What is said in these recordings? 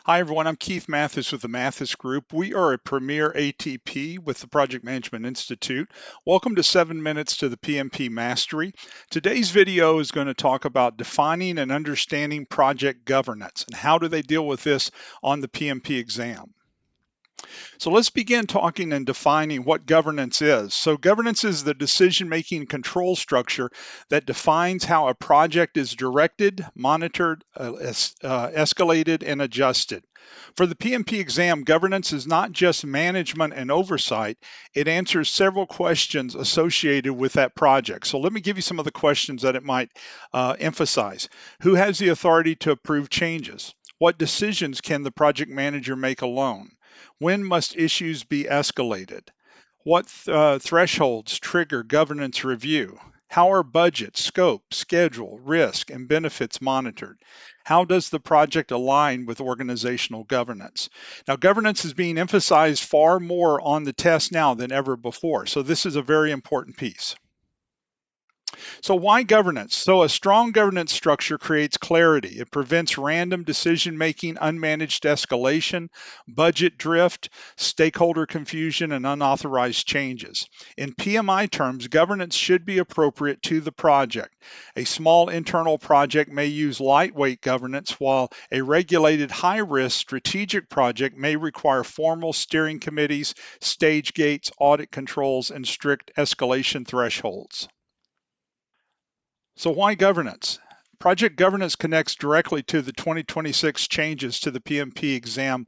Hi, everyone. I'm Keith Mathis with the Mathis Group. We are a premier ATP with the Project Management Institute. Welcome to 7 Minutes to the PMP Mastery. Today's video is going to talk about defining and understanding project governance and how do they deal with this on the PMP exam. So let's begin talking and defining what governance is. So governance is the decision-making control structure that defines how a project is directed, monitored, escalated, and adjusted. For the PMP exam, governance is not just management and oversight, it answers several questions associated with that project. So let me give you some of the questions that it might emphasize. Who has the authority to approve changes? What decisions can the project manager make alone? When must issues be escalated? What thresholds trigger governance review? How are budget, scope, schedule, risk, and benefits monitored? How does the project align with organizational governance? Now, governance is being emphasized far more on the test now than ever before, so this is a very important piece. So why governance? So a strong governance structure creates clarity. It prevents random decision-making, unmanaged escalation, budget drift, stakeholder confusion, and unauthorized changes. In PMI terms, governance should be appropriate to the project. A small internal project may use lightweight governance, while a regulated high-risk strategic project may require formal steering committees, stage gates, audit controls, and strict escalation thresholds. So why governance? Project governance connects directly to the 2026 changes to the PMP exam.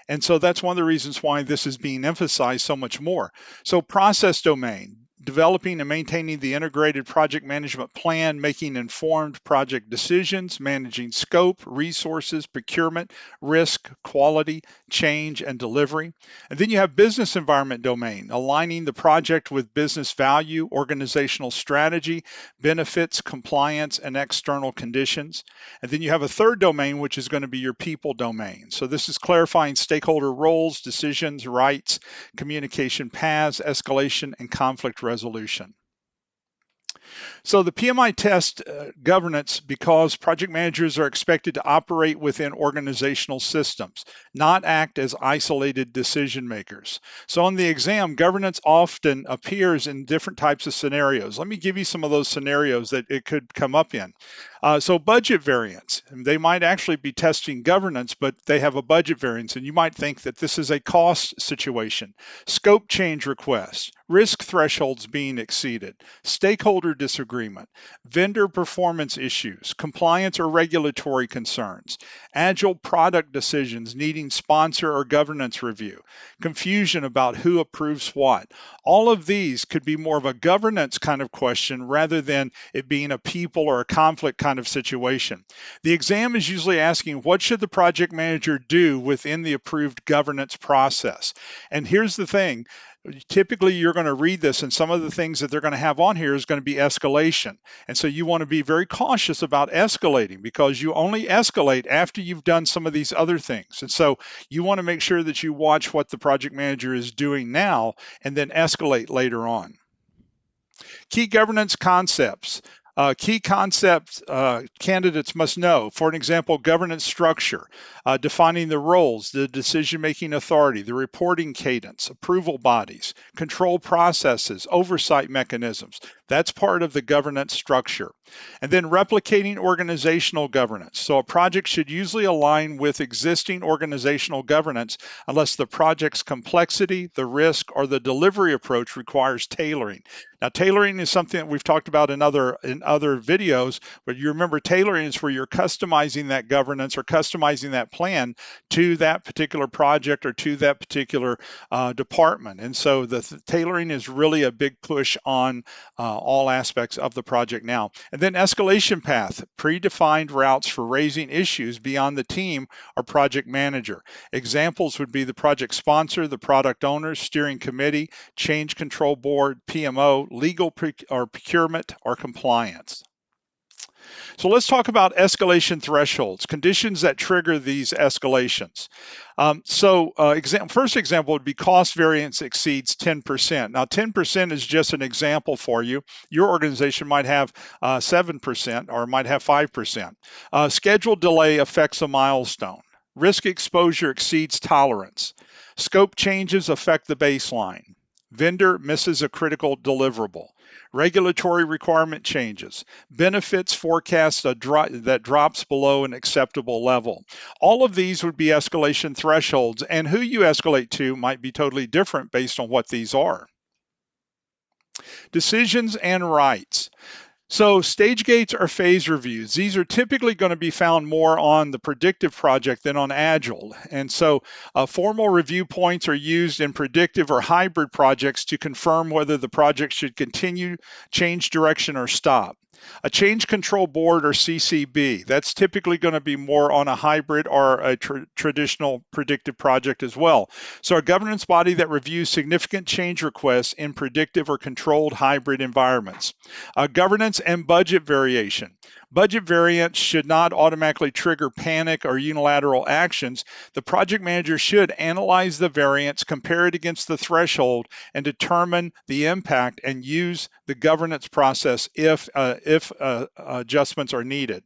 And so that's one of the reasons why this is being emphasized so much more. So process domain, developing and maintaining the integrated project management plan, making informed project decisions, managing scope, resources, procurement, risk, quality, change, and delivery. And then you have business environment domain, aligning the project with business value, organizational strategy, benefits, compliance, and external conditions. And then you have a third domain, which is going to be your people domain. So this is clarifying stakeholder roles, decisions, rights, communication paths, escalation, and conflict resolution. So the PMI test governance because project managers are expected to operate within organizational systems, not act as isolated decision makers. So on the exam, governance often appears in different types of scenarios. Let me give you some of those scenarios that it could come up in. So budget variance, they might actually be testing governance, but they have a budget variance, and you might think that this is a cost situation. Scope change requests, risk thresholds being exceeded, stakeholder disagreement, vendor performance issues, compliance or regulatory concerns, agile product decisions needing sponsor or governance review, confusion about who approves what. All of these could be more of a governance kind of question rather than it being a people or a conflict kind of situation. The exam is usually asking, what should the project manager do within the approved governance process? And here's the thing. Typically, you're going to read this, and some of the things that they're going to have on here is going to be escalation. And so you want to be very cautious about escalating because you only escalate after you've done some of these other things. And so you want to make sure that you watch what the project manager is doing now and then escalate later on. Key governance concepts. Key concepts candidates must know. For an example, governance structure, defining the roles, the decision-making authority, the reporting cadence, approval bodies, control processes, oversight mechanisms. That's part of the governance structure. And then replicating organizational governance. So a project should usually align with existing organizational governance unless the project's complexity, the risk, or the delivery approach requires tailoring. Now, tailoring is something that we've talked about in other videos, but you remember tailoring is where you're customizing that governance or customizing that plan to that particular project or to that particular department. And so the tailoring is really a big push on all aspects of the project now. And then escalation path, predefined routes for raising issues beyond the team or project manager. Examples would be the project sponsor, the product owner, steering committee, change control board, PMO, legal or procurement, or compliance. So let's talk about escalation thresholds, conditions that trigger these escalations. First example would be cost variance exceeds 10%. Now 10% is just an example for you. Your organization might have 7% or might have 5%. Schedule delay affects a milestone. Risk exposure exceeds tolerance. Scope changes affect the baseline. Vendor misses a critical deliverable. Regulatory requirement changes. Benefits forecast that drops below an acceptable level. All of these would be escalation thresholds, and who you escalate to might be totally different based on what these are. Decisions and rights. So stage gates are phase reviews. These are typically going to be found more on the predictive project than on agile. And so formal review points are used in predictive or hybrid projects to confirm whether the project should continue, change direction, or stop. A change control board or CCB, that's typically going to be more on a hybrid or a traditional predictive project as well. So a governance body that reviews significant change requests in predictive or controlled hybrid environments. Governance and budget variation. Budget variance should not automatically trigger panic or unilateral actions. The project manager should analyze the variance, compare it against the threshold, and determine the impact and use the governance process if adjustments are needed.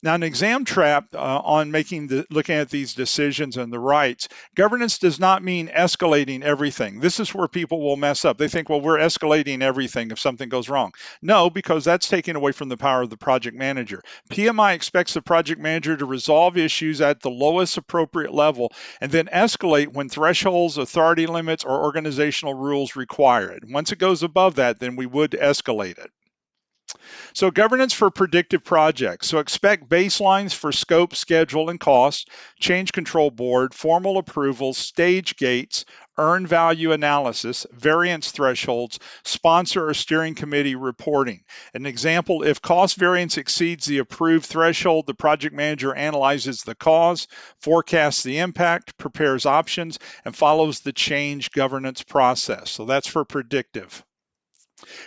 Now, an exam trap on looking at these decisions and the rights, governance does not mean escalating everything. This is where people will mess up. They think, well, we're escalating everything if something goes wrong. No, because that's taking away from the power of the project manager. PMI expects the project manager to resolve issues at the lowest appropriate level and then escalate when thresholds, authority limits, or organizational rules require it. Once it goes above that, then we would escalate it. So governance for predictive projects. So expect baselines for scope, schedule, and cost, change control board, formal approvals, stage gates, earned value analysis, variance thresholds, sponsor or steering committee reporting. An example, if cost variance exceeds the approved threshold, the project manager analyzes the cause, forecasts the impact, prepares options, and follows the change governance process. So that's for predictive.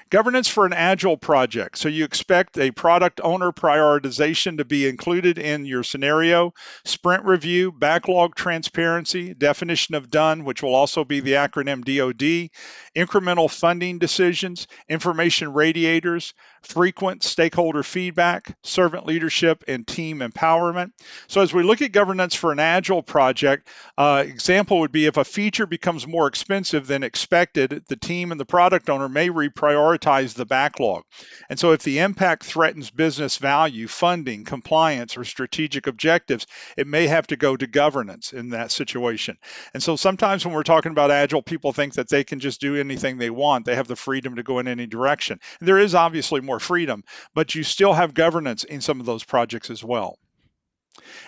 Governance for an agile project. So you expect a product owner prioritization to be included in your scenario, sprint review, backlog transparency, definition of done, which will also be the acronym DOD, incremental funding decisions, information radiators, frequent stakeholder feedback, servant leadership, and team empowerment. So as we look at governance for an agile project, example would be if a feature becomes more expensive than expected, the team and the product owner may reprioritize the backlog. And so if the impact threatens business value, funding, compliance, or strategic objectives, it may have to go to governance in that situation. And so sometimes when we're talking about agile, people think that they can just do anything they want. They have the freedom to go in any direction. And there is obviously more freedom, but you still have governance in some of those projects as well.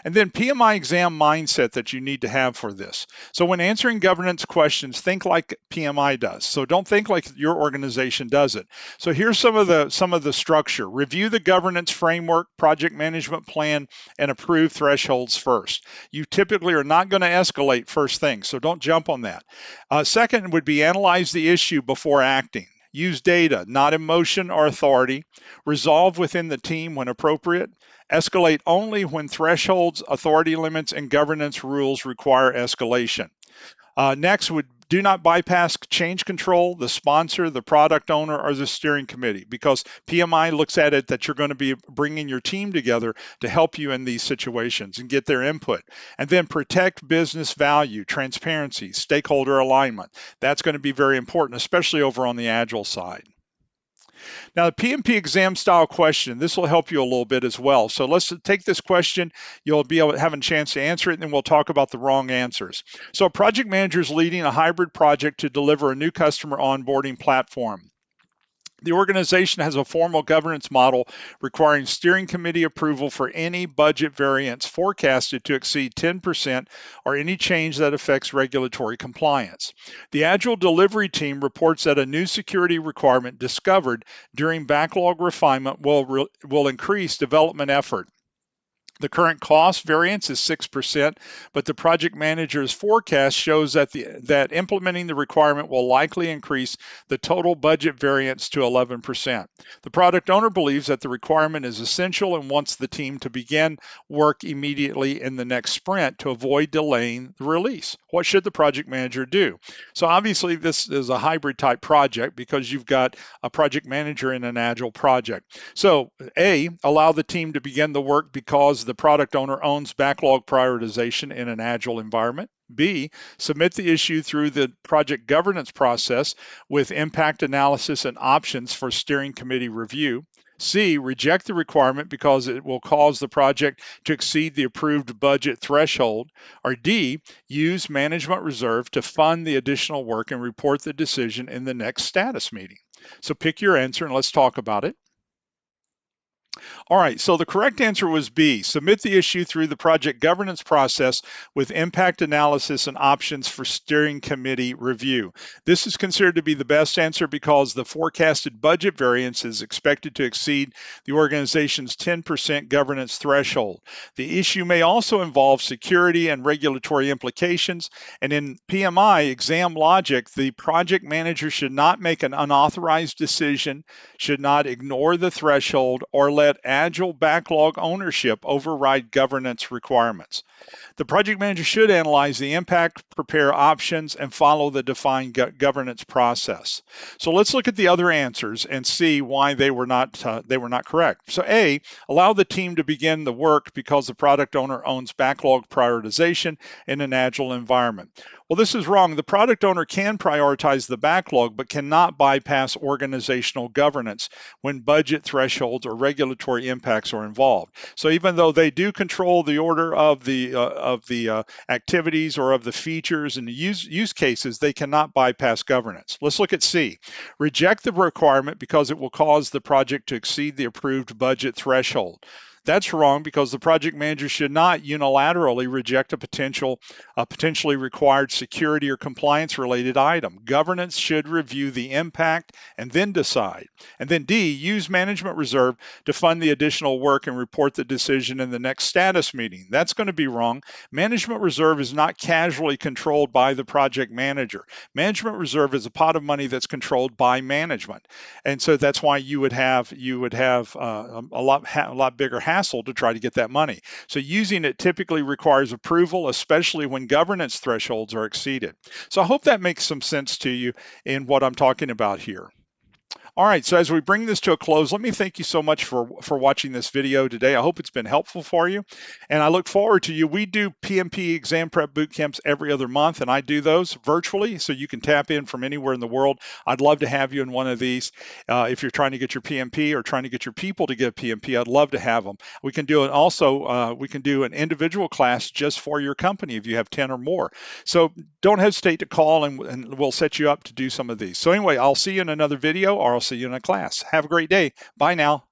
And then PMI exam mindset that you need to have for this. So when answering governance questions, think like PMI does. So don't think like your organization does it. So here's some of the structure. Review the governance framework, project management plan, and approve thresholds first. You typically are not going to escalate first thing, so don't jump on that. Second would be analyze the issue before acting. Use data, not emotion or authority. Resolve within the team when appropriate. Escalate only when thresholds, authority limits, and governance rules require escalation. Next would do not bypass change control, the sponsor, the product owner, or the steering committee, because PMI looks at it that you're going to be bringing your team together to help you in these situations and get their input. And then protect business value, transparency, stakeholder alignment. That's going to be very important, especially over on the Agile side. Now, the PMP exam style question, this will help you a little bit as well. So let's take this question. You'll be able to have a chance to answer it, and then we'll talk about the wrong answers. So a project manager is leading a hybrid project to deliver a new customer onboarding platform. The organization has a formal governance model requiring steering committee approval for any budget variance forecasted to exceed 10% or any change that affects regulatory compliance. The Agile delivery team reports that a new security requirement discovered during backlog refinement will increase development effort. The current cost variance is 6%, but the project manager's forecast shows that implementing the requirement will likely increase the total budget variance to 11%. The product owner believes that the requirement is essential and wants the team to begin work immediately in the next sprint to avoid delaying the release. What should the project manager do? So obviously this is a hybrid type project because you've got a project manager in an agile project. So A, allow the team to begin the work because the product owner owns backlog prioritization in an agile environment. B, submit the issue through the project governance process with impact analysis and options for steering committee review. C, reject the requirement because it will cause the project to exceed the approved budget threshold. Or D, use management reserve to fund the additional work and report the decision in the next status meeting. So pick your answer and let's talk about it. All right, so the correct answer was B, submit the issue through the project governance process with impact analysis and options for steering committee review. This is considered to be the best answer because the forecasted budget variance is expected to exceed the organization's 10% governance threshold. The issue may also involve security and regulatory implications, and in PMI exam logic, the project manager should not make an unauthorized decision, should not ignore the threshold, or let agile backlog ownership override governance requirements. The project manager should analyze the impact, prepare options, and follow the defined governance process. So let's look at the other answers and see why they were not correct. So A, allow the team to begin the work because the product owner owns backlog prioritization in an agile environment. Well, this is wrong. The product owner can prioritize the backlog, but cannot bypass organizational governance when budget thresholds or regulatory impacts are involved. So even though they do control the order of the activities or of the features and the use cases, they cannot bypass governance. Let's look at C. Reject the requirement because it will cause the project to exceed the approved budget threshold. That's wrong because the project manager should not unilaterally reject a potentially required security or compliance related item. Governance should review the impact and then decide. And then D, use management reserve to fund the additional work and report the decision in the next status meeting. That's going to be wrong. Management reserve is not casually controlled by the project manager. Management reserve is a pot of money that's controlled by management. And so that's why you would have a lot bigger hassle to try to get that money. So using it typically requires approval, especially when governance thresholds are exceeded. So I hope that makes some sense to you in what I'm talking about here. All right, so as we bring this to a close, let me thank you so much for watching this video today. I hope it's been helpful for you, and I look forward to you. We do PMP exam prep boot camps every other month, and I do those virtually, so you can tap in from anywhere in the world. I'd love to have you in one of these. If you're trying to get your PMP or trying to get your people to get PMP, I'd love to have them. We can do it also. We can do an individual class just for your company if you have 10 or more. So don't hesitate to call, and we'll set you up to do some of these. So anyway, I'll see you in another video, or I'll see you in a class. Have a great day. Bye now.